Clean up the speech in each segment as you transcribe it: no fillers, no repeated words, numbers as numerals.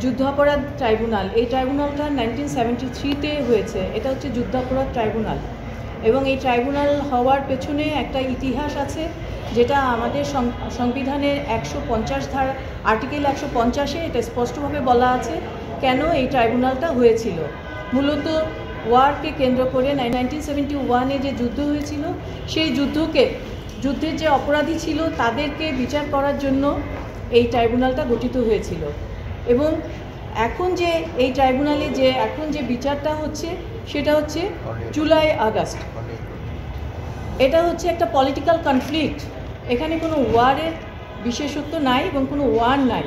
যুদ্ধাপরাধ ট্রাইব্যুনাল, এই ট্রাইব্যুনালটা 1973-তে হয়েছে। এটা হচ্ছে যুদ্ধাপরাধ ট্রাইব্যুনাল এবং এই ট্রাইব্যুনাল হওয়ার পেছনে একটা ইতিহাস আছে, যেটা আমাদের সংবিধানের 150 ধারা আর্টিকেল 150-এ এটা স্পষ্টভাবে বলা আছে কেন এই ট্রাইব্যুনালটা হয়েছিল। মূলত ওয়ারকে কেন্দ্র করে 1971-এ যে যুদ্ধ হয়েছিল, সেই যুদ্ধের যে অপরাধী ছিল তাদেরকে বিচার করার জন্য এই ট্রাইব্যুনালটা গঠিত হয়েছিল। এবং এখন যে এই ট্রাইব্যুনালে এখন যে বিচারটা হচ্ছে সেটা হচ্ছে জুলাই আগস্ট। এটা হচ্ছে একটা পলিটিক্যাল কনফ্লিক্ট, এখানে কোনো ওয়ারের বিশেষত্ব নাই এবং কোনো ওয়ার নাই।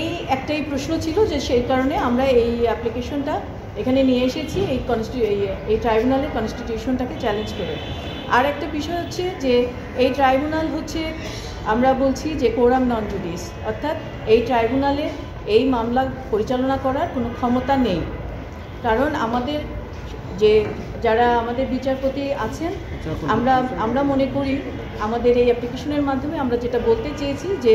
এই একটাই প্রশ্ন ছিল, যে সেই কারণে আমরা এই অ্যাপ্লিকেশনটা এখানে নিয়ে এসেছি, এই ট্রাইব্যুনালের কনস্টিটিউশনটাকে চ্যালেঞ্জ করে। আর একটা বিষয় হচ্ছে যে এই ট্রাইব্যুনাল হচ্ছে, আমরা বলছি যে কোরাম নন জুডিস, অর্থাৎ এই ট্রাইব্যুনালে এই মামলা পরিচালনা করার কোনো ক্ষমতা নেই। কারণ আমাদের যারা আমাদের বিচারপতি আছেন, আমরা মনে করি আমাদের এই অ্যাপ্লিকেশনের মাধ্যমে আমরা যেটা বলতে চেয়েছি যে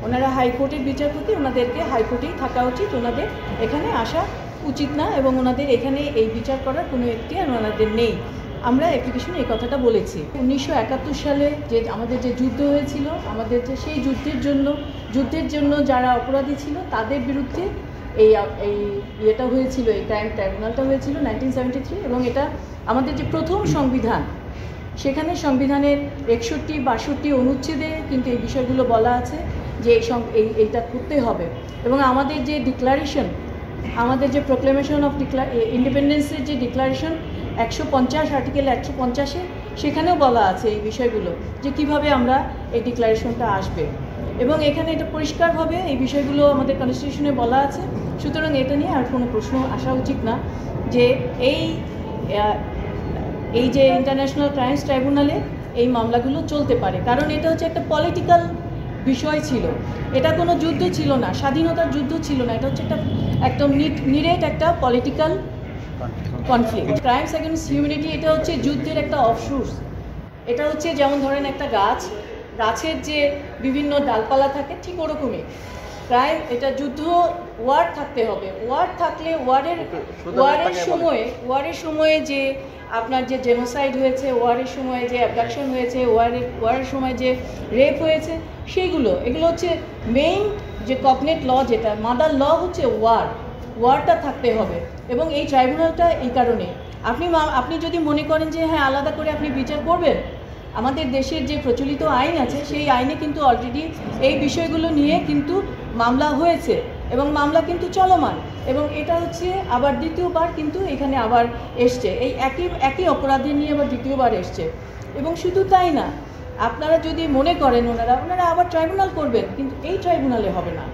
ওনারা হাইকোর্টের বিচারপতি, ওনাদেরকে হাইকোর্টেই থাকা উচিত, ওনাদের এখানে আসা উচিত না এবং ওনাদের এখানে এই বিচার করার কোনো এখতিয়ার ওনাদের নেই। আমরা অ্যাপ্লিকেশনে এই কথাটা বলেছি। 1971 সালে যে আমাদের যে যুদ্ধ হয়েছিল, আমাদের যে সেই যুদ্ধের জন্য যারা অপরাধী ছিল তাদের বিরুদ্ধে এটা হয়েছিল, এই ট্রাইব্যুনালটা হয়েছিল 1973। এবং এটা আমাদের যে প্রথম সংবিধান, সেখানে সংবিধানের 61-62 অনুচ্ছেদে কিন্তু এই বিষয়গুলো বলা আছে যে এইটা করতে হবে। এবং আমাদের যে ডিক্লারেশন, আমাদের যে প্রোক্লেমেশন অফ ইন্ডিপেন্ডেন্সের যে ডিক্লারেশন 150 আর্টিকেল 150-এ, সেখানেও বলা আছে এই বিষয়গুলো, যে কিভাবে আমরা এই ডিক্লারেশনটা আসবে। এবং এখানে এটা পরিষ্কারভাবে এই বিষয়গুলো আমাদের কনস্টিটিউশনে বলা আছে। সুতরাং এটা নিয়ে আর কোনো প্রশ্ন আসা উচিত না যে এই যে ইন্টারন্যাশনাল ক্রাইমস ট্রাইব্যুনালে এই মামলাগুলো চলতে পারে। কারণ এটা হচ্ছে একটা পলিটিক্যাল বিষয় ছিল, এটা কোনো যুদ্ধ ছিল না, স্বাধীনতার যুদ্ধ ছিল না, এটা হচ্ছে একদম নিরেট একটা political conflict. Crimes against humanity এটা হচ্ছে যুদ্ধের একটা অফশুটস। এটা হচ্ছে যেমন ধরেন একটা গাছের যে বিভিন্ন ডালপালা থাকে, ঠিক ওরকমই ক্রাইম। এটা যুদ্ধ, ওয়ার থাকতে হবে। ওয়ার থাকলে ওয়ারের সময়ে যে আপনার যে জেনোসাইড হয়েছে, ওয়ারের সময় যে অ্যাবডাকশন হয়েছে, ওয়ারের সময় যে রেপ হয়েছে, এগুলো হচ্ছে মেইন যে কগনেট ল, যেটা মাদার ল হচ্ছে ওয়ারটা থাকতে হবে। এবং এই ট্রাইব্যুনালটা এই কারণে, আপনি যদি মনে করেন যে হ্যাঁ আলাদা করে আপনি বিচার করবেন, আমাদের দেশের যে প্রচলিত আইন আছে সেই আইনে কিন্তু অলরেডি এই বিষয়গুলো নিয়ে কিন্তু মামলা হয়েছে এবং মামলা কিন্তু চলমান। এবং এটা হচ্ছে আবার দ্বিতীয়বার কিন্তু এখানে আবার এসছে, এই একই অপরাধী নিয়ে আবার দ্বিতীয়বার এসছে। এবং শুধু তাই না, আপনারা যদি মনে করেন ওনারা আবার ট্রাইব্যুনাল করবেন, কিন্তু এই ট্রাইব্যুনালে হবে না।